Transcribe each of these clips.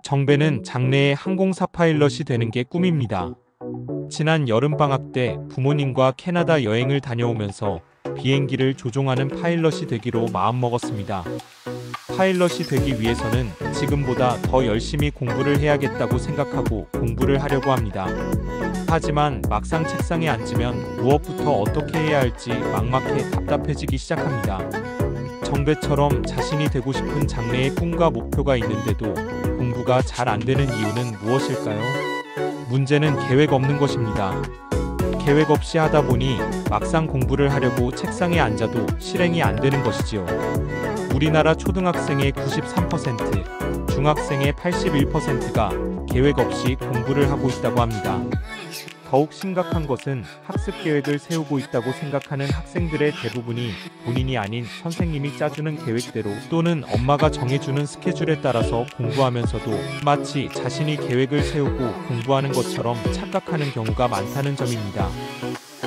정배는 장래의 항공사 파일럿이 되는 게 꿈입니다. 지난 여름방학 때 부모님과 캐나다 여행을 다녀오면서 비행기를 조종하는 파일럿이 되기로 마음먹었습니다. 파일럿이 되기 위해서는 지금보다 더 열심히 공부를 해야겠다고 생각하고 공부를 하려고 합니다. 하지만 막상 책상에 앉으면 무엇부터 어떻게 해야 할지 막막해 답답해지기 시작합니다. 정배처럼 자신이 되고 싶은 장래의 꿈과 목표가 있는데도 공부가 잘 안 되는 이유는 무엇일까요? 문제는 계획 없는 것입니다. 계획 없이 하다 보니 막상 공부를 하려고 책상에 앉아도 실행이 안 되는 것이지요. 우리나라 초등학생의 93%, 중학생의 81%가 계획 없이 공부를 하고 있다고 합니다. 더욱 심각한 것은 학습 계획을 세우고 있다고 생각하는 학생들의 대부분이 본인이 아닌 선생님이 짜주는 계획대로 또는 엄마가 정해주는 스케줄에 따라서 공부하면서도 마치 자신이 계획을 세우고 공부하는 것처럼 착각하는 경우가 많다는 점입니다.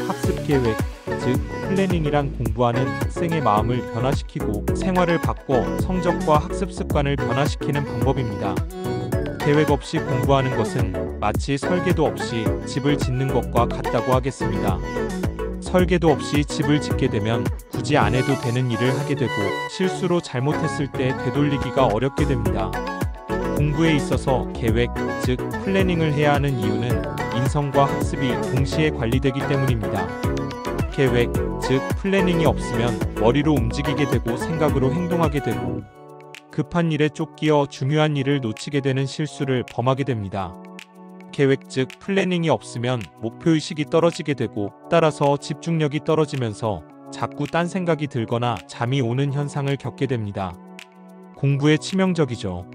학습 계획, 즉 플래닝이란 공부하는 학생의 마음을 변화시키고 생활을 바꿔 성적과 학습 습관을 변화시키는 방법입니다. 계획 없이 공부하는 것은 마치 설계도 없이 집을 짓는 것과 같다고 하겠습니다. 설계도 없이 집을 짓게 되면 굳이 안 해도 되는 일을 하게 되고 실수로 잘못했을 때 되돌리기가 어렵게 됩니다. 공부에 있어서 계획, 즉 플래닝을 해야 하는 이유는 인성과 학습이 동시에 관리되기 때문입니다. 계획, 즉 플래닝이 없으면 머리로 움직이게 되고 생각으로 행동하게 되고 급한 일에 쫓기어 중요한 일을 놓치게 되는 실수를 범하게 됩니다. 계획 즉 플래닝이 없으면 목표의식이 떨어지게 되고 따라서 집중력이 떨어지면서 자꾸 딴 생각이 들거나 잠이 오는 현상을 겪게 됩니다. 공부에 치명적이죠.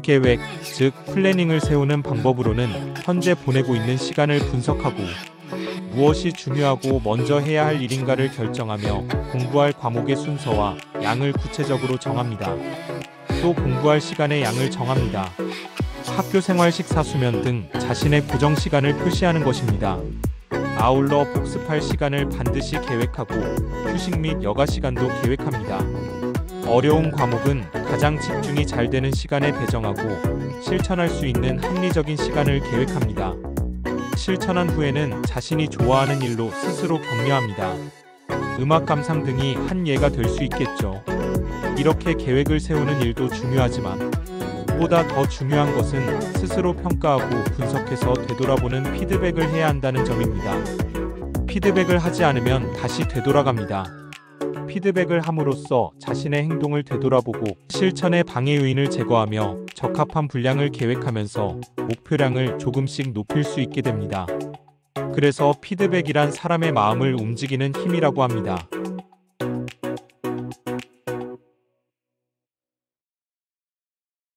계획 즉 플래닝을 세우는 방법으로는 현재 보내고 있는 시간을 분석하고 무엇이 중요하고 먼저 해야 할 일인가를 결정하며 공부할 과목의 순서와 양을 구체적으로 정합니다. 또 공부할 시간의 양을 정합니다. 학교 생활 식사 수면 등 자신의 고정 시간을 표시하는 것입니다. 아울러 복습할 시간을 반드시 계획하고 휴식 및 여가 시간도 계획합니다. 어려운 과목은 가장 집중이 잘 되는 시간에 배정하고 실천할 수 있는 합리적인 시간을 계획합니다. 실천한 후에는 자신이 좋아하는 일로 스스로 격려합니다. 음악 감상 등이 한 예가 될 수 있겠죠. 이렇게 계획을 세우는 일도 중요하지만 보다 더 중요한 것은 스스로 평가하고 분석해서 되돌아보는 피드백을 해야 한다는 점입니다. 피드백을 하지 않으면 다시 되돌아갑니다. 피드백을 함으로써 자신의 행동을 되돌아보고 실천의 방해 요인을 제거하며 적합한 분량을 계획하면서 목표량을 조금씩 높일 수 있게 됩니다. 그래서 피드백이란 사람의 마음을 움직이는 힘이라고 합니다.